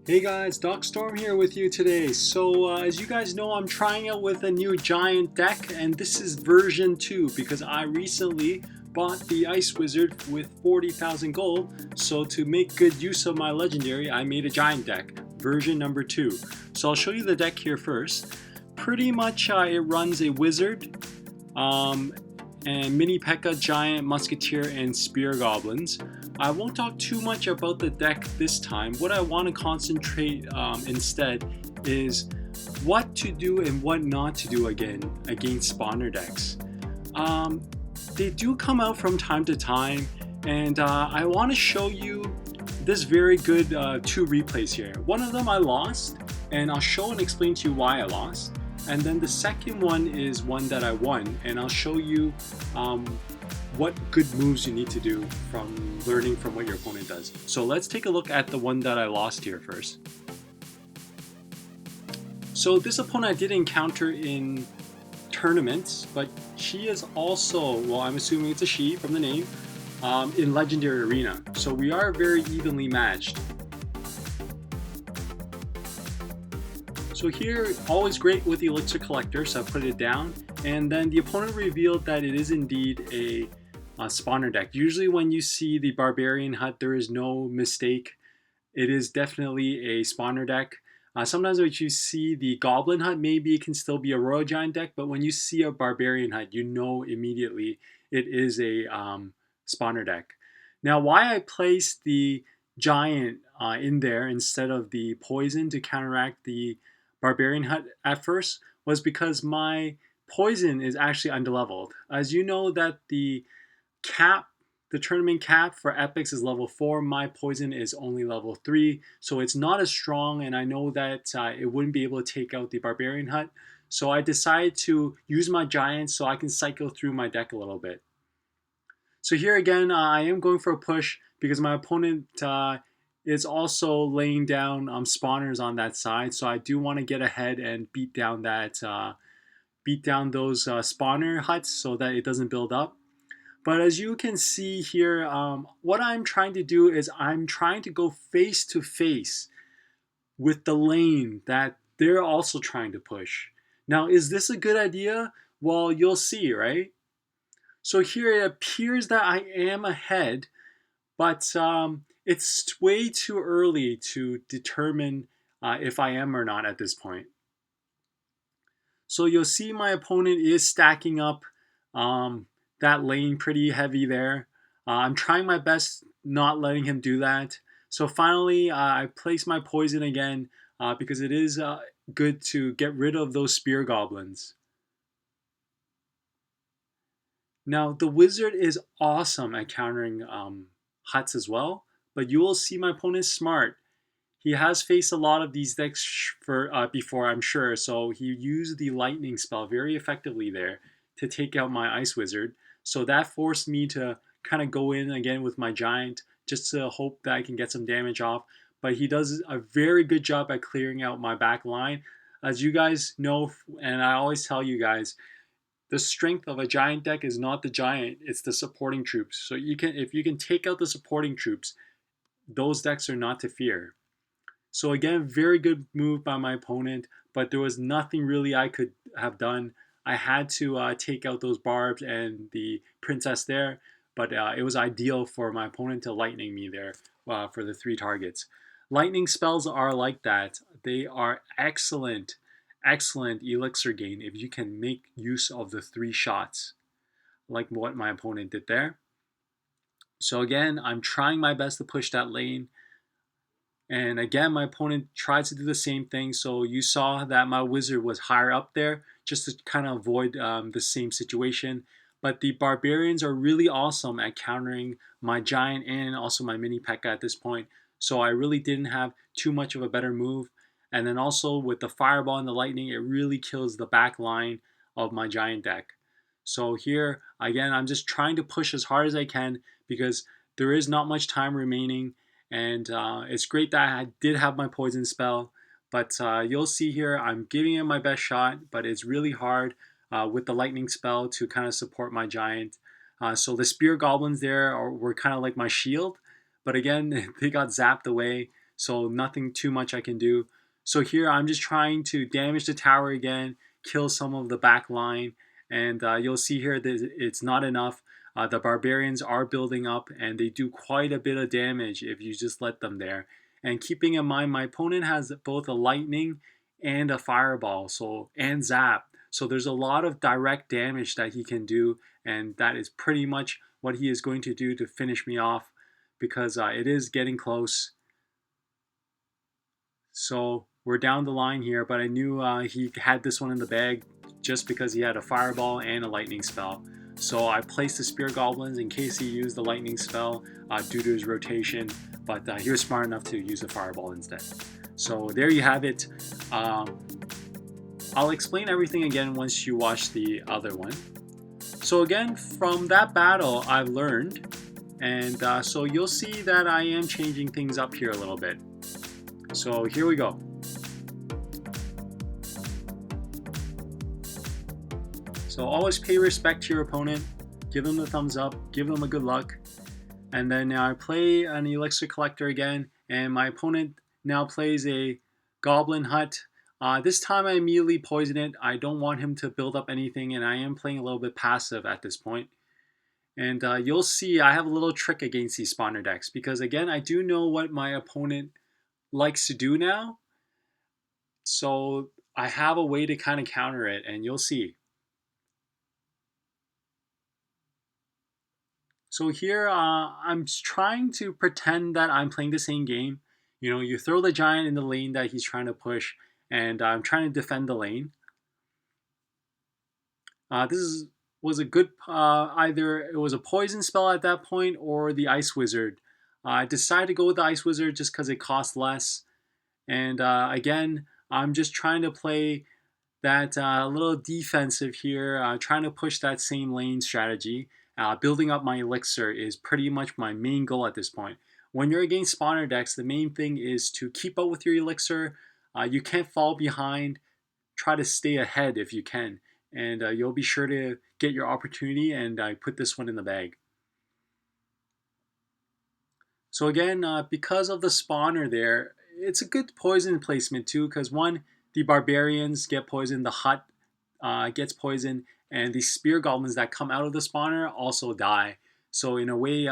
Hey guys, Doc Storm here with you today. As you guys know, I'm trying out with a new giant deck, and this is version 2 because I recently bought the Ice Wizard with 40,000 gold. So, to make good use of my legendary, I made a giant deck, version number 2. So, I'll show you the deck here first. Pretty much, it runs a wizard, um, and mini P.E.K.K.A, giant musketeer, and spear goblins. I won't talk too much about the deck this time. What I want to concentrate instead is what to do and what not to do against spawner decks. Um, they do come out from time to time, and I want to show you this very good two replays here. One of them I lost, and I'll show and explain to you why I lost. And then the second one is one that I won, and I'll show you what good moves you need to do from learning from what your opponent does. So let's take a look at the one that I lost here first. So this opponent I did encounter in tournaments, but she is also, well, I'm assuming it's a she from the name, in Legendary Arena. So we are very evenly matched. So here, always great with the Elixir Collector, so I put it down. And then the opponent revealed that it is indeed a spawner deck. Usually when you see the Barbarian Hut, there is no mistake. It is definitely a spawner deck. Sometimes when you see the Goblin Hut, maybe it can still be a Royal Giant deck, but when you see a Barbarian Hut, you know immediately it is a spawner deck. Now, why I placed the Giant in there instead of the Poison to counteract the Barbarian Hut at first was because my Poison is actually underleveled. As you know that the tournament cap for epics is level 4. My Poison is only level 3, so it's not as strong, and I know that it wouldn't be able to take out the Barbarian Hut. So I decided to use my Giants so I can cycle through my deck a little bit. So here again, I am going for a push because my opponent is also laying down spawners on that side. So I do want to get ahead and beat down those spawner huts so that it doesn't build up. But as you can see here, what I'm trying to do is I'm trying to go face to face with the lane that they're also trying to push. Now, is this a good idea? Well, you'll see, right? So here it appears that I am ahead, but it's way too early to determine if I am or not at this point. So you'll see my opponent is stacking up that lane pretty heavy there. I'm trying my best not letting him do that. So finally, I place my Poison again because it is good to get rid of those spear goblins. Now, the wizard is awesome at countering huts as well, but you will see my opponent is smart. He has faced a lot of these decks before, I'm sure, so he used the lightning spell very effectively there to take out my ice wizard. So that forced me to kind of go in again with my giant just to hope that I can get some damage off. But he does a very good job at clearing out my back line. As you guys know, and I always tell you guys, the strength of a giant deck is not the giant, it's the supporting troops. So if you can take out the supporting troops, those decks are not to fear. So again, very good move by my opponent, but there was nothing really I could have done. I had to take out those barbs and the princess there, but it was ideal for my opponent to lightning me there for the 3 targets. Lightning spells are like that. They are excellent elixir gain if you can make use of the 3 shots, like what my opponent did there. So again, I'm trying my best to push that lane. And again, my opponent tries to do the same thing. So you saw that my wizard was higher up there just to kind of avoid the same situation. But the barbarians are really awesome at countering my giant and also my mini P.E.K.K.A at this point. So I really didn't have too much of a better move. And then also with the fireball and the lightning, it really kills the back line of my giant deck. So here, again, I'm just trying to push as hard as I can because there is not much time remaining. And it's great that I did have my poison spell, but you'll see here I'm giving it my best shot, but it's really hard with the lightning spell to kind of support my giant. So the spear goblins there were kind of like my shield, but again, they got zapped away. so nothing too much I can do. So here I'm just trying to damage the tower again, kill some of the back line, and you'll see here that it's not enough. The barbarians are building up, and they do quite a bit of damage if you just let them there. And keeping in mind, my opponent has both a lightning and a fireball, and zap. So there's a lot of direct damage that he can do, and that is pretty much what he is going to do to finish me off, because it is getting close. So we're down the line here, but I knew he had this one in the bag just because he had a fireball and a lightning spell. So I placed the spear goblins in case he used the lightning spell due to his rotation, but he was smart enough to use the fireball instead. So there you have it. I'll explain everything again once you watch the other one. So again, from that battle I've learned, and so you'll see that I am changing things up here a little bit. So here we go. So always pay respect to your opponent, give them the thumbs up, give them a good luck. And then now I play an elixir collector again, and my opponent now plays a goblin hut. This time I immediately poison it. I don't want him to build up anything, and I am playing a little bit passive at this point. And you'll see I have a little trick against these spawner decks, because again, I do know what my opponent likes to do now. So I have a way to kind of counter it, and you'll see. So here I'm trying to pretend that I'm playing the same game. You know, you throw the giant in the lane that he's trying to push, and I'm trying to defend the lane. Was a good, either it was a poison spell at that point or the ice wizard. I decided to go with the ice wizard just because it costs less. And again, I'm just trying to play that little defensive here, trying to push that same lane strategy. Building up my elixir is pretty much my main goal at this point. When you're against spawner decks, the main thing is to keep up with your elixir. You can't fall behind. Try to stay ahead if you can. And you'll be sure to get your opportunity, and I put this one in the bag. So again, because of the spawner there, it's a good poison placement too, because one, the barbarians get poisoned, the hut gets poisoned, and the spear goblins that come out of the spawner also die. So in a way,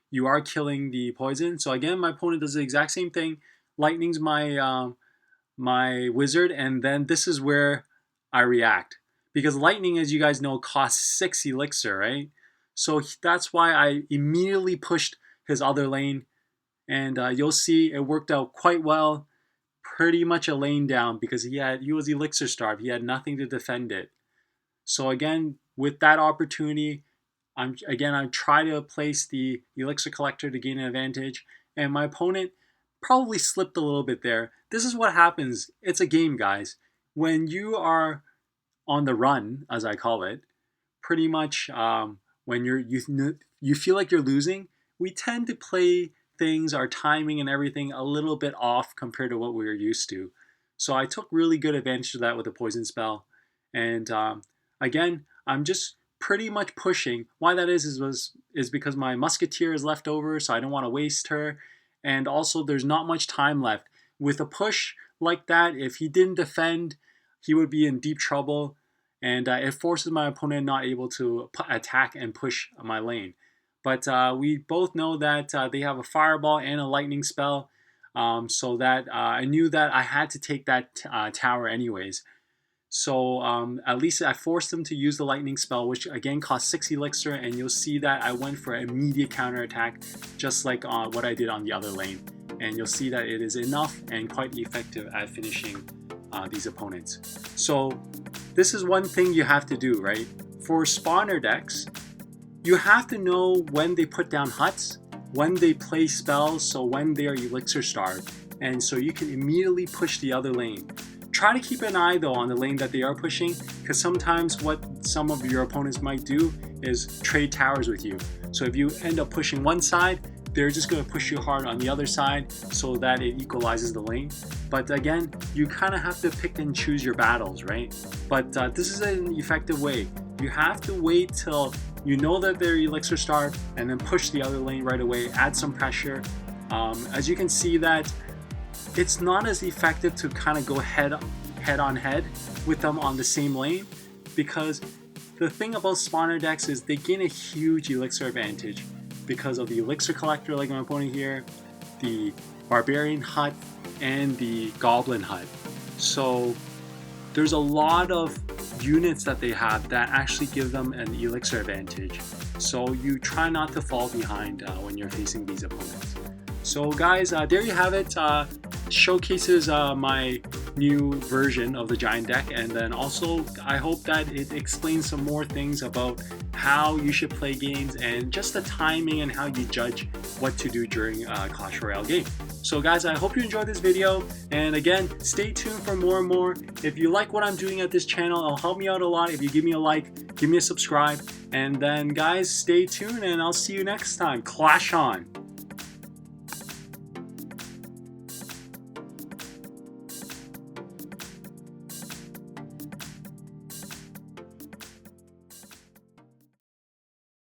you are killing the poison. So again, my opponent does the exact same thing. Lightning's my my wizard, and then this is where I react. Because lightning, as you guys know, costs 6 elixir, right? So that's why I immediately pushed his other lane, and you'll see it worked out quite well. Pretty much a lane down, because he was elixir starved. He had nothing to defend it. So again, with that opportunity, I try to place the elixir collector to gain an advantage, and my opponent probably slipped a little bit there. This is what happens. It's a game, guys. When you are on the run, as I call it, pretty much when you feel like you're losing, we tend to play things, our timing and everything, a little bit off compared to what we were used to. So I took really good advantage of that with a poison spell, and again, I'm just pretty much pushing. Why that is because my musketeer is left over, so I don't want to waste her. And also, there's not much time left. With a push like that, if he didn't defend, he would be in deep trouble. And it forces my opponent not able to attack and push my lane. But we both know that they have a fireball and a lightning spell. So that I knew that I had to take that tower anyways. So at least I forced them to use the lightning spell, which again costs 6 elixir, and you'll see that I went for an immediate counter attack, just like what I did on the other lane. And you'll see that it is enough and quite effective at finishing these opponents. So this is one thing you have to do, right? For spawner decks, you have to know when they put down huts, when they play spells, so when they are elixir starved, and so you can immediately push the other lane. Try to keep an eye though on the lane that they are pushing, because sometimes what some of your opponents might do is trade towers with you. So if you end up pushing one side, they're just going to push you hard on the other side so that it equalizes the lane. But again, you kind of have to pick and choose your battles, right? But this is an effective way. You have to wait till you know that they're elixir starved and then push the other lane right away, add some pressure. As you can see that it's not as effective to kind of go head on head with them on the same lane, because the thing about spawner decks is they gain a huge elixir advantage because of the elixir collector like my opponent here, the barbarian hut, and the goblin hut. So there's a lot of units that they have that actually give them an elixir advantage. So you try not to fall behind when you're facing these opponents. So guys, there you have it. Showcases my new version of the giant deck, and then also I hope that it explains some more things about how you should play games and just the timing and how you judge what to do during a Clash Royale game. So guys, I hope you enjoyed this video, and again, stay tuned for more and more. If you like what I'm doing at this channel, it'll help me out a lot if you give me a like, give me a subscribe, and then guys, stay tuned and I'll see you next time. Clash on!